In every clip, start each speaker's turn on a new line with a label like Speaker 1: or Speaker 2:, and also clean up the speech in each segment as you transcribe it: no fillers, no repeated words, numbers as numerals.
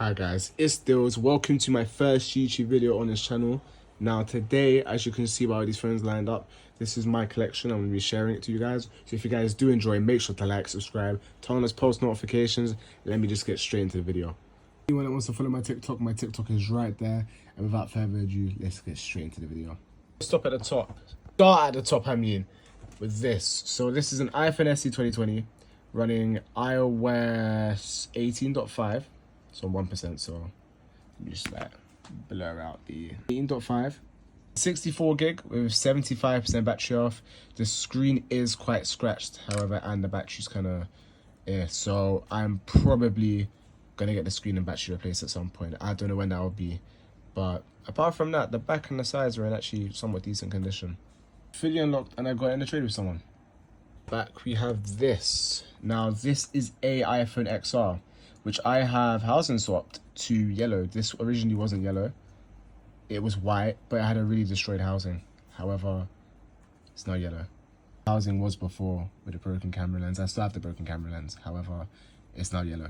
Speaker 1: Hi guys, it's Dills. Welcome to my first YouTube video on this channel. Now today, as you can see by all these phones lined up, this is my collection. I'm going to be sharing it to you guys. So if you guys do enjoy, make sure to like, subscribe, turn on those post notifications. Let me just get straight into the video. Anyone that wants to follow my TikTok is right there. And without further ado, let's get straight into the video. Stop at the top. Start at the top, I mean, with this. So this is an iPhone SE 2020 running iOS 18.5. So 1%, so let me just like blur out the 18.5. 64 gig with 75% battery off. The screen is quite scratched, however, and the battery's kind of so I'm probably gonna get the screen and battery replaced at some point. I don't know when that will be, but apart from that, the back and the sides are in actually somewhat decent condition. Fully unlocked, and I got it in a trade with someone. Back we have this. Now this is a iPhone XR, which I have housing swapped to yellow. This originally wasn't yellow. It was white, but it had a really destroyed housing. However, it's not yellow. Housing was before with a broken camera lens. I still have the broken camera lens. However, it's now yellow.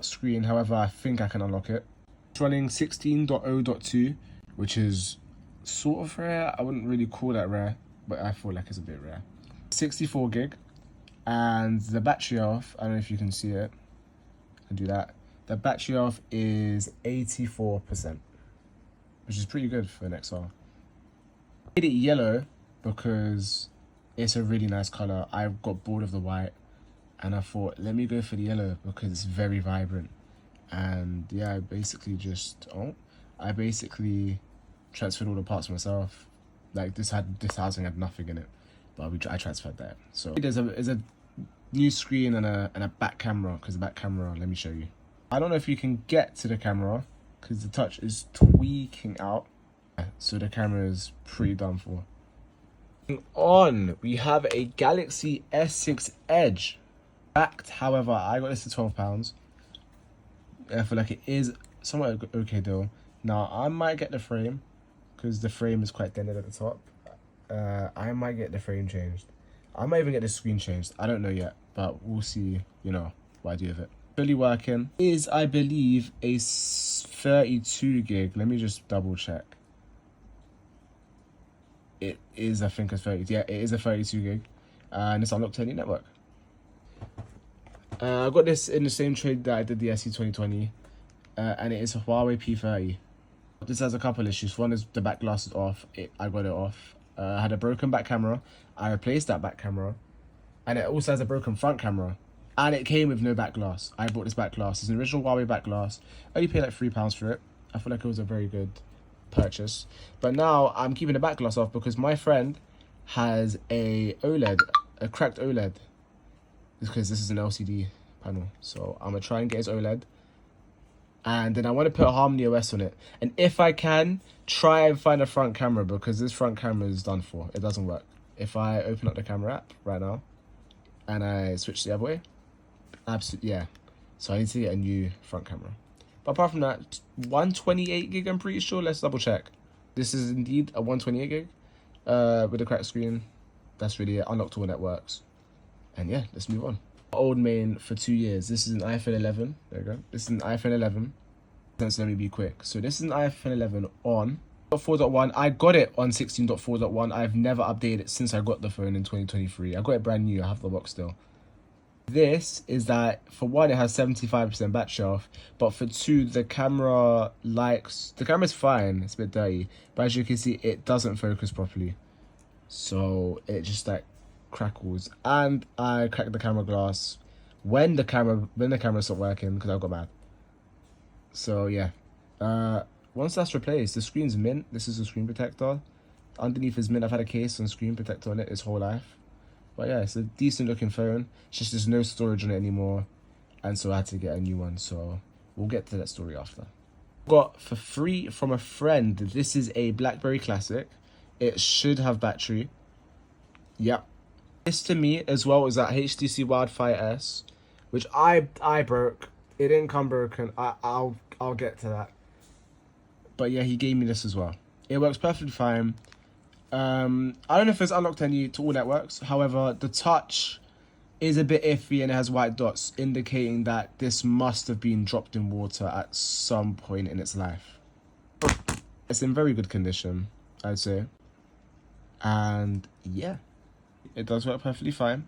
Speaker 1: Screen, however, I think I can unlock it. It's running 16.0.2, which is sort of rare. I wouldn't really call that rare, but I feel like it's a bit rare. 64 gig, and the battery off, I don't know if you can see it. And do that. The battery off is 84%, which is pretty good for an XR. I made it yellow because it's a really nice color. I got bored of the white, and I thought, let me go for the yellow because it's very vibrant. And yeah, I basically transferred all the parts myself. Like this housing had nothing in it, but I transferred that. So there's a new screen and a back camera, because the back camera, let me show you. I don't know if you can get to the camera because the touch is tweaking out, so the camera is pretty done for. On, we have a Galaxy S6 Edge. Backed, however, I got this for £12. I feel like it is somewhat okay deal. Now I might get the frame because the frame is quite dented at the top. I might get the frame changed. I might even get the screen changed. I don't know yet, but we'll see, what I do with it. Fully working is, I believe, a 32 gig. Let me just double check. It is, I think, a 30. Yeah, it is a 32 gig. And it's unlocked to any network. I got this in the same trade that I did the SE 2020. And it is a Huawei P30. This has a couple issues. One is the back glass is off. I got it off. I had a broken back camera. I replaced that back camera, and it also has a broken front camera, and it came with no back glass. I bought this back glass. It's an original Huawei back glass. I only paid like £3 for it. I feel like it was a very good purchase. But now I'm keeping the back glass off because my friend has a cracked OLED, because this is an LCD panel. So I'm gonna try and get his OLED. And then I want to put Harmony OS on it. And if I can, try and find a front camera, because this front camera is done for. It doesn't work. If I open up the camera app right now and I switch the other way, absolutely, yeah. So I need to get a new front camera. But apart from that, 128 gig, I'm pretty sure. Let's double check. This is indeed a 128 gig with a cracked screen. That's really it. Unlocked all networks. And yeah, let's move on. Old main for 2 years. This is an iPhone 11. There you go. This is an iPhone 11. So let me be quick. So this is an iPhone 11 on 4.1. I got it on 16.4.1. I've never updated it since I got the phone in 2023. I got it brand new. I have the box still. This is that, for one, it has 75% battery off, but for two, the camera's fine. It's a bit dirty, but as you can see, it doesn't focus properly. So it just like crackles, and I cracked the camera glass when the camera stopped working because I got mad. So yeah, once that's replaced, the screen's mint. This is a screen protector. Underneath is mint. I've had a case and screen protector on it its whole life. But yeah, it's a decent looking phone. It's just there's no storage on it anymore, and so I had to get a new one. So we'll get to that story after. Got for free from a friend. This is a BlackBerry Classic. It should have battery. Yep. This to me as well is that HTC Wildfire S, which I broke. It didn't come broken. I'll get to that. But yeah, he gave me this as well. It works perfectly fine. I don't know if it's unlocked to all networks. However, the touch is a bit iffy and it has white dots, indicating that this must have been dropped in water at some point in its life. It's in very good condition, I'd say. And yeah, it does work perfectly fine.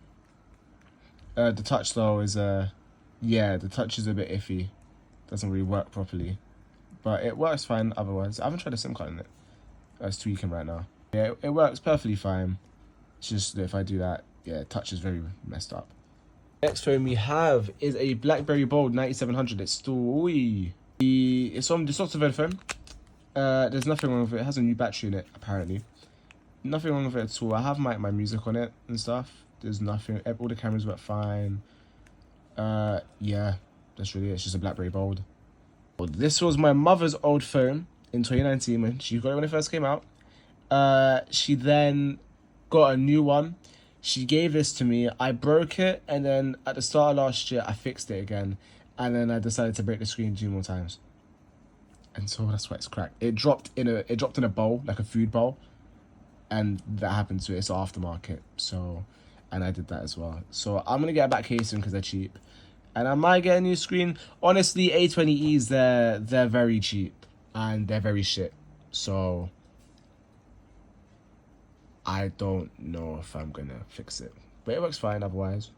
Speaker 1: The touch though is yeah, the touch is a bit iffy. Doesn't really work properly. But it works fine otherwise. I haven't tried a SIM card in it. It's tweaking right now. Yeah, it works perfectly fine. It's just that if I do that, yeah, touch is very messed up. Next phone we have is a BlackBerry Bold 9700. It's still, it's on the sort of phone. There's nothing wrong with it. It has a new battery in it, apparently. Nothing wrong with it at all. I have my music on it and stuff. There's nothing. All the cameras work fine. Yeah, that's really it. It's just a BlackBerry Bold. This was my mother's old phone in 2019 when she got it when it first came out. She then got a new one. She gave this to me. I broke it, and then at the start of last year, I fixed it again, and then I decided to break the screen 2 more times. And so that's why it's cracked. It dropped in a bowl, like a food bowl, and that happened to it. It's aftermarket, so, and I did that as well. So I'm gonna get a back casing because they're cheap, and I might get a new screen. Honestly, A20Es they're very cheap and they're very shit. So I don't know if I'm gonna fix it, but it works fine otherwise.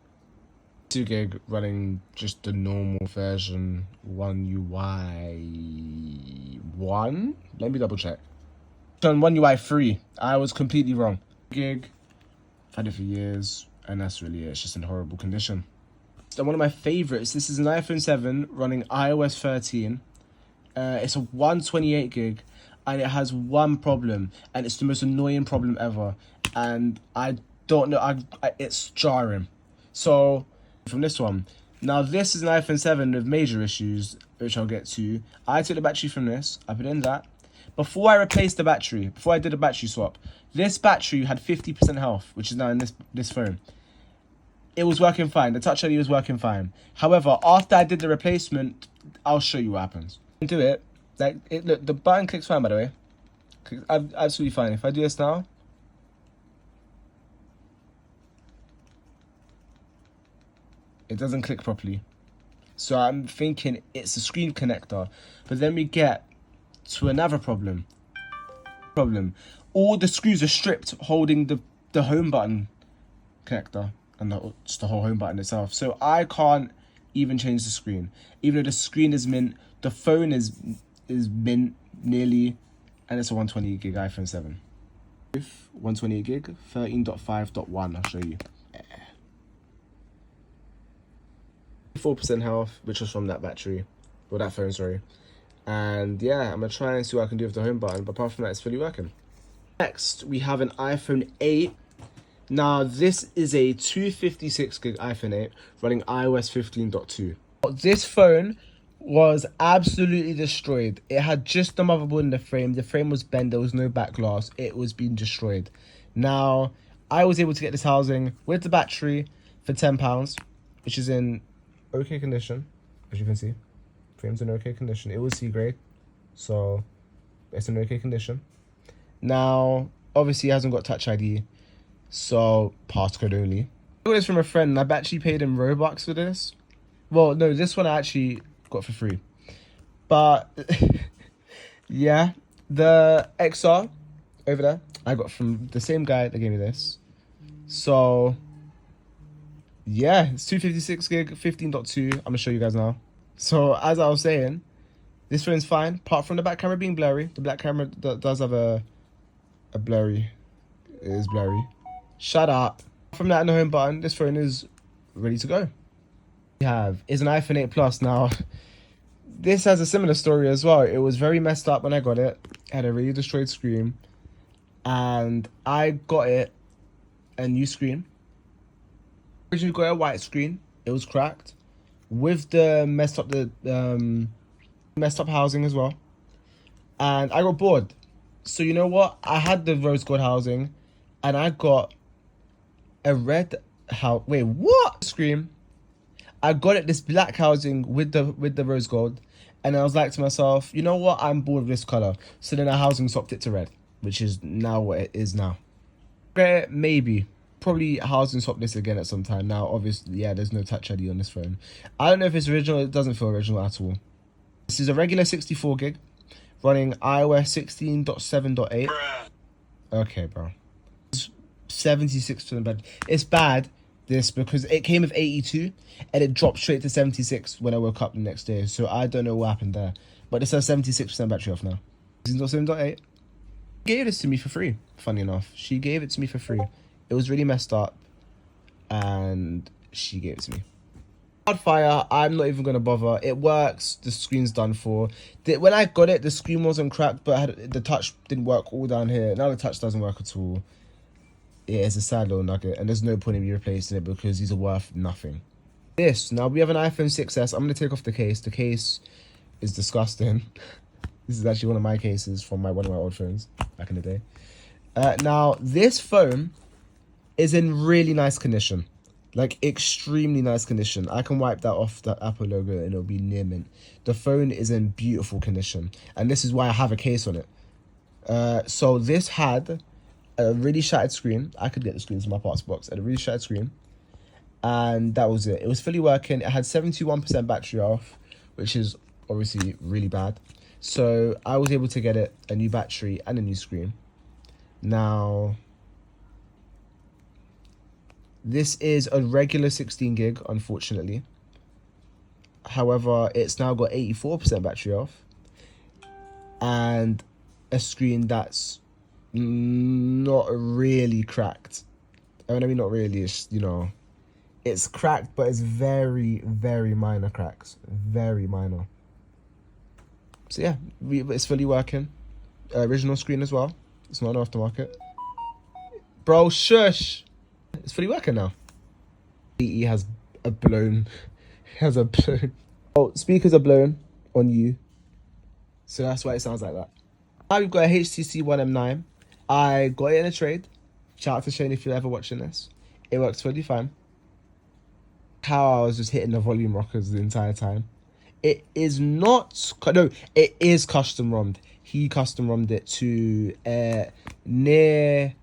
Speaker 1: 2 gig running just the normal version, One UI 1. Let me double check. On One UI 3, I was completely wrong. Gig, I've had it for years, and that's really it. It's just in horrible condition. So one of my favorites. This is an iPhone 7 running iOS 13. It's a 128 gig. And it has one problem, and it's the most annoying problem ever, and I don't know, it's jarring. So from this one, now this is an iPhone 7 with major issues, which I'll get to. I took the battery from this, I put in that. Before I replaced the battery, before I did a battery swap, this battery had 50% health, which is now in this phone. It was working fine, the Touch ID was working fine. However, after I did the replacement, I'll show you what happens. Do it. Like, look, the button clicks fine, by the way. Absolutely fine. If I do this now, it doesn't click properly. So I'm thinking it's a screen connector. But then we get to another problem. All the screws are stripped holding the home button connector and just the whole home button itself. So I can't even change the screen. Even though the screen is mint, the phone is mint nearly, and it's a 128 gig iPhone 7. 128 gig, 13.5.1, I'll show you. 4% health, which was from that battery, or that phone, sorry. And yeah, I'm gonna try and see what I can do with the home button, but apart from that, it's fully working. Next, we have an iPhone 8. Now, this is a 256 gig iPhone 8 running iOS 15.2. This phone was absolutely destroyed. It had just the motherboard in the frame. The frame was bent. There was no back glass. It was being destroyed. Now, I was able to get this housing with the battery for £10, which is in okay condition, as you can see. Frame's in okay condition. It was C grade, so it's in okay condition. Now, obviously, it hasn't got Touch ID, so passcode only. I got this from a friend, and I've actually paid him Robux for this. Well, no, this one I actually got for free. But yeah, the XR over there I got from the same guy that gave me this. So yeah, it's 256 gig, 15.2. I'm gonna show you guys now. So as I was saying, this phone's fine, apart from the back camera being blurry. The back camera does have a blurry. It is blurry. Shut up. From that and the home button, this phone is ready to go. We have is an iPhone 8 Plus. Now, this has a similar story as well. It was very messed up when I got it. It had a really destroyed screen, and I got it a new screen. Originally got a white screen. It was cracked with the messed up housing as well, and I got bored. So you know what? I had the rose gold housing, and I got a red house. Wait, what? Screen. I got it this black housing with the rose gold, and I was like to myself, you know what? I'm bored of this color. So then I housing swapped it to red, which is now what it is now. Okay, maybe. probably housing swap this again at some time. Now, obviously, yeah, there's no Touch ID on this phone. I don't know if it's original. It doesn't feel original at all. This is a regular 64 gig running iOS 16.7.8. Okay, bro. 76% bad. It's bad, this, because it came with 82 and it dropped straight to 76 when I woke up the next day. So I don't know what happened there. But it says 76% battery off now. 16.7.8. Gave this to me for free, funny enough. She gave it to me for free. It was really messed up and she gave it to me. Fire, I'm not even gonna bother. It works. The screen's done for. When I got it, the screen wasn't cracked, but the touch didn't work all down here. Now the touch doesn't work at all. Yeah, it's a sad little nugget, and there's no point in me replacing it because these are worth nothing. Now we have an iPhone 6s. I'm gonna take off the case. The case is disgusting. This is actually one of my cases from one of my old phones back in the day. Now this phone is in really nice condition. Like, extremely nice condition. I can wipe that off the Apple logo and it'll be near mint. The phone is in beautiful condition. And this is why I have a case on it. So this had a really shattered screen. I could get the screens in my parts box. It had a really shattered screen. And that was it. It was fully working. It had 71% battery off, which is obviously really bad. So I was able to get it a new battery and a new screen. Now, this is a regular 16 gig, unfortunately. However, it's now got 84% battery off. And a screen that's not really cracked. I mean, not really, it's, you know, it's cracked, but it's very, very minor cracks. Very minor. So yeah, it's fully working. Original screen as well. It's not an aftermarket. Bro, shush! It's fully working now. He has a blown. Oh, speakers are blown on you. So that's why it sounds like that. Now we've got a HTC One M9. I got it in a trade. Shout out to Shane if you're ever watching this. It works totally fine. How I was just hitting the volume rockers the entire time. It is not, no, it is custom ROMmed. He custom ROMmed it to near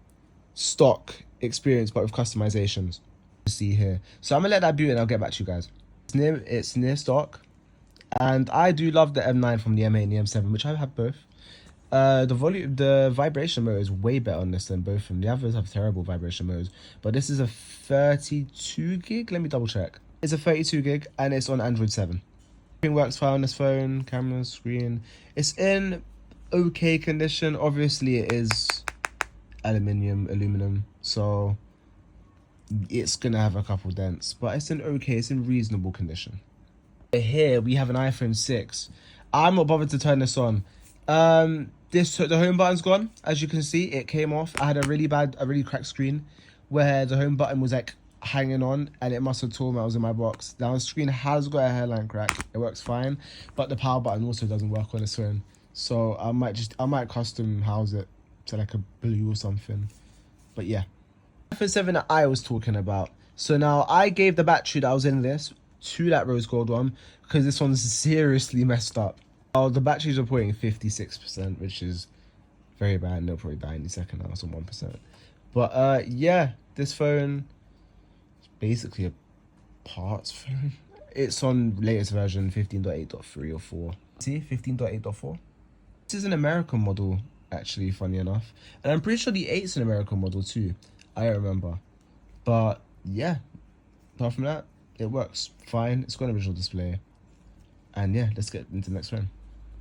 Speaker 1: stock experience, but with customizations. See here. So I'm gonna let that boot and I'll get back to you guys. It's near stock. And I do love the M9 from the M8 and the M7, which I have both. The vibration mode is way better on this than both of them. The others have terrible vibration modes, but this is a 32 gig. Let me double check. It's a 32 gig and it's on Android 7. Everything works fine on this phone. Camera, screen. It's in okay condition. Obviously, it is aluminum, so it's gonna have a couple dents, but it's in reasonable condition. Here we have an iPhone 6. I'm not bothered to turn this on. The home button's gone. As you can see, it came off. I had a really cracked screen where the home button was like hanging on, and it must have torn when I was in my box. Now the screen has got a hairline crack. It works fine, but the power button also doesn't work on this phone. So I might custom house it to like a blue or something. But yeah, iPhone 7 that I was talking about. So now I gave the battery that was in this to that rose gold one because this one's seriously messed up. Oh, the batteries are reporting 56%, which is very bad, and they'll probably die any second now. It's on 1%. But yeah, this phone is basically a parts phone. It's on latest version 15.8.3 or 4. See, 15.8.4. This is an American model, actually, funny enough. And I'm pretty sure the 8's an American model too. I don't remember. But yeah, apart from that, it works fine. It's got an original display. And yeah, let's get into the next one.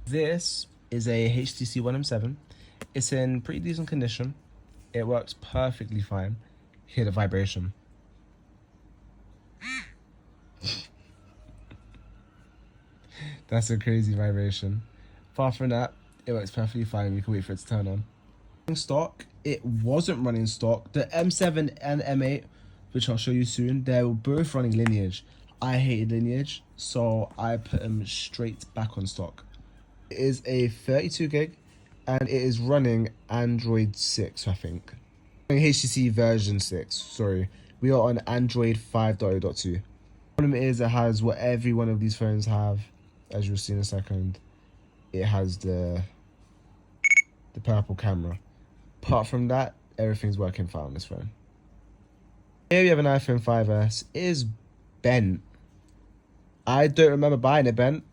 Speaker 1: This is a HTC One M7. It's in pretty decent condition. It works perfectly fine. Hear the vibration. That's a crazy vibration. Apart from that, it works perfectly fine. We can wait for it to turn on. Stock, it wasn't running stock. The M7 and M8, which I'll show you soon, they were both running Lineage. I hated Lineage, so I put them straight back on stock. It is a 32 gig, and it is running Android 6, I think. HTC version 6, sorry. We are on Android 5.0.2. Problem is, it has what every one of these phones have, as you'll see in a second. It has the purple camera. Apart from that, everything's working fine on this phone. Here we have an iPhone 5S. It is bent. I don't remember buying it bent.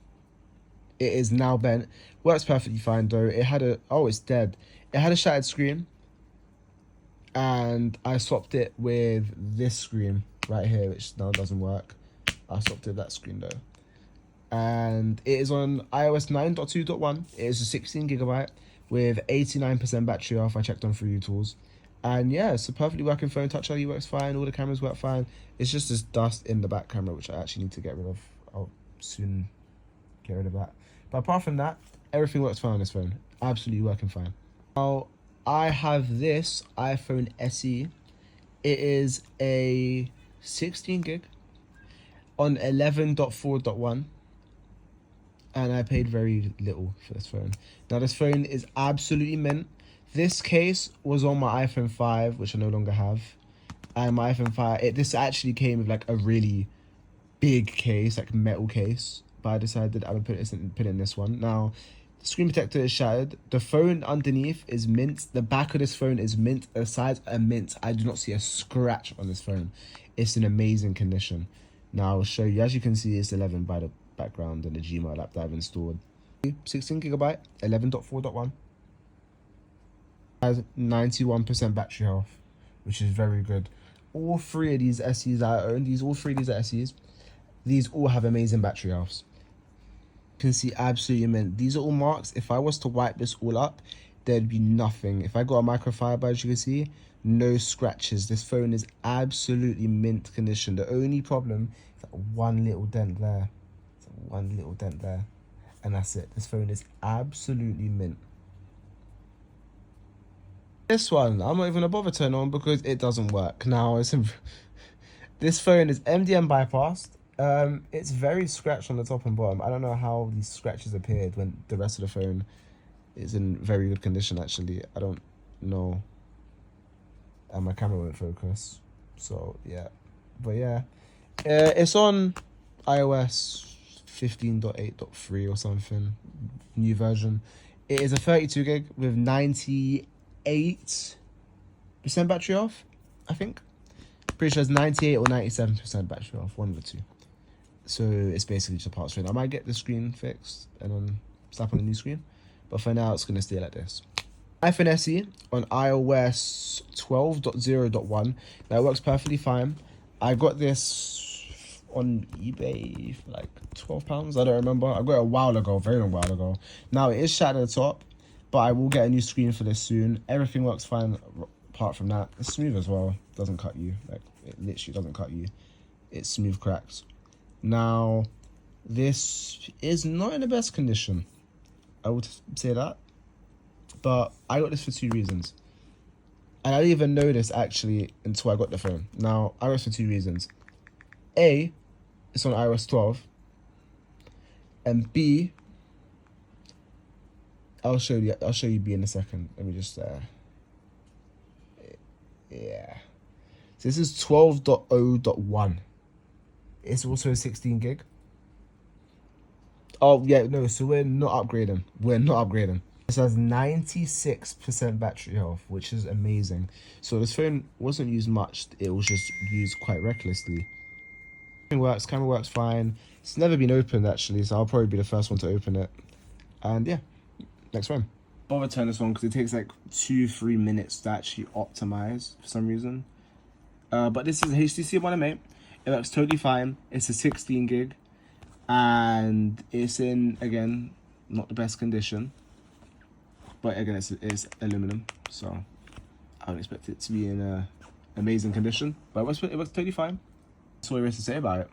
Speaker 1: It is now bent. Works perfectly fine though. It had a, oh, it's dead. It had a shattered screen. And I swapped it with this screen right here, which now doesn't work. I swapped it with that screen though. And it is on iOS 9.2.1. It is a 16GB with 89% battery off. I checked on 3U and yeah, it's a perfectly working phone. Touch ID works fine. All the cameras work fine. It's just this dust in the back camera, which I actually need to get rid of. I'll soon get rid of that. But apart from that, everything works fine on this phone. Absolutely working fine. Now, I have this iPhone SE. It is a 16GB on 11.4.1. And I paid very little for this phone. Now, this phone is absolutely mint. This case was on my iPhone 5, which I no longer have. And my iPhone 5, this actually came with like a really big case, like metal case. But I decided I would put it in this one. Now, the screen protector is shattered. The phone underneath is mint. The back of this phone is mint. The sides are mint. I do not see a scratch on this phone. It's in amazing condition. Now, I'll show you. As you can see, it's 11 by the background and the Gmail app that I've installed. 16GB, 11.4.1. Has 91% battery health, which is very good. All three of these SEs that I own, all three of these are SEs. These all have amazing battery healths. You can see absolutely mint. These are all marks. If I was to wipe this all up, there'd be nothing. If I got a microfiber, as you can see, no scratches. This phone is absolutely mint condition. The only problem is that one little dent there. One little dent there, and that's it. This phone is absolutely mint. This one, I'm not even gonna bother turning on because it doesn't work. Now, this phone is MDM bypassed. It's very scratched on the top and bottom. I don't know how these scratches appeared when the rest of the phone is in very good condition, actually. I don't know. And my camera won't focus. So, yeah. But, yeah. It's on iOS 15.8.3 or something, new version. It is a 32GB with 98% battery off, I think. Pretty sure it's 98 or 97% battery off, one of the two. So it's basically just a part screen. I might get the screen fixed and then slap on a new screen, but for now it's gonna stay like this. iPhone SE on iOS 12.0.1. Now it works perfectly fine. I got this on eBay for like £12. I don't remember. I got it a while ago, very long while ago. Now it is shattered at the top, but I will get a new screen for this soon. Everything works fine apart from that. It's smooth as well. Doesn't cut you. Like, it literally doesn't cut you. It's smooth cracks. Now, this is not in the best condition. I would say that. But I got this for two reasons. And I didn't even know this actually until I got the phone. Now, I got this for two reasons. A, it's on iOS 12, and B, I'll show you B in a second. Let me just yeah. So this is 12.0.1. It's also a 16GB. Oh yeah, no. So we're not upgrading. This has 96% battery health, which is amazing. So this phone wasn't used much. It was just used quite recklessly. Works, camera works fine. It's never been opened actually, so I'll probably be the first one to open it. And yeah, next one. Bother turn this on because it takes like 2-3 minutes to actually optimize for some reason. But this is a HTC One M9. It works totally fine. It's a 16GB, and it's in, again, not the best condition. But again, it's aluminum, so I don't expect it to be in amazing condition. But it works totally fine. That's all there is to say about it.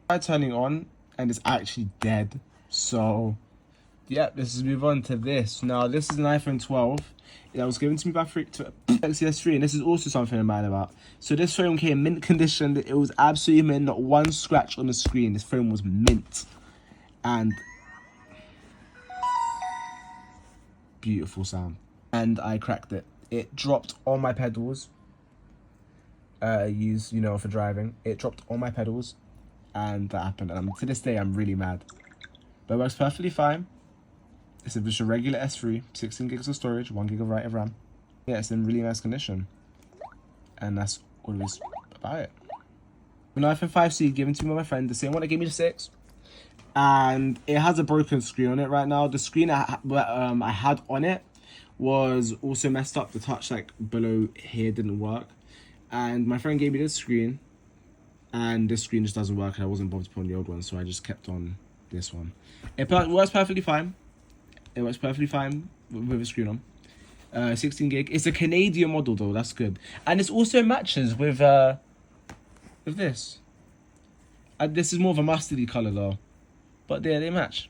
Speaker 1: I tried turning on and it's actually dead. So yeah, let's move on to this. Now this is an iPhone 12 that was given to me by XCS3, and this is also something I'm mad about. So this phone came mint condition. It was absolutely mint, not one scratch on the screen. This phone was mint. And beautiful sound. And I cracked it. It dropped on my pedals. Used, you know, for driving. It dropped on my pedals, and that happened. And to this day, I'm really mad. But it works perfectly fine. It's just a regular S3, 16 gigs of storage, 1 GB of RAM. Yeah, it's in really nice condition. And that's gonna be about it. An iPhone 5C given to me by my friend, the same one that gave me the 6. And it has a broken screen on it right now. The screen I had on it was also messed up. The touch like below here didn't work. And my friend gave me this screen. And this screen just doesn't work. And I wasn't bothered to put on the old one. So I just kept on this one. It works perfectly fine. It works perfectly fine with a screen on. 16 gig. It's a Canadian model though. That's good. And it also matches with this. This is more of a mustardy colour though. But they match.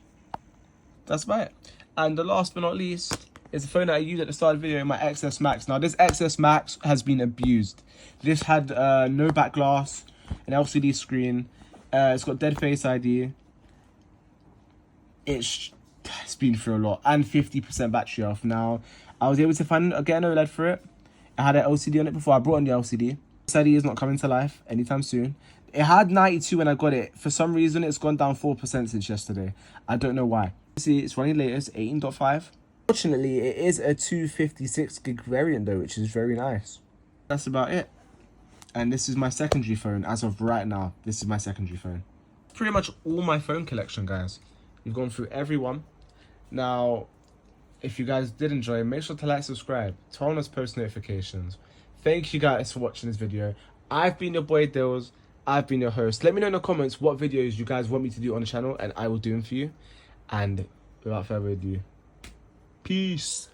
Speaker 1: That's about it. And the last but not least is the phone that I used at the start of the video, my XS Max. Now this XS Max has been abused. This had no back glass, an LCD screen. It's got dead Face ID. It's been through a lot. And 50% battery off. Now, I was able to get an OLED for it. I had an LCD on it before. I brought on the LCD. This ID is not coming to life anytime soon. It had 92 when I got it. For some reason, it's gone down 4% since yesterday. I don't know why. See, it's running latest 18.5. Fortunately, it is a 256 gig variant though, which is very nice. That's about it. And this is my secondary phone as of right now. This is my secondary phone. Pretty much all my phone collection, guys. We've gone through every one. Now, if you guys did enjoy, make sure to like, subscribe, turn on those post notifications. Thank you guys for watching this video. I've been your boy Dills. I've been your host. Let me know in the comments what videos you guys want me to do on the channel and I will do them for you. And without further ado, peace.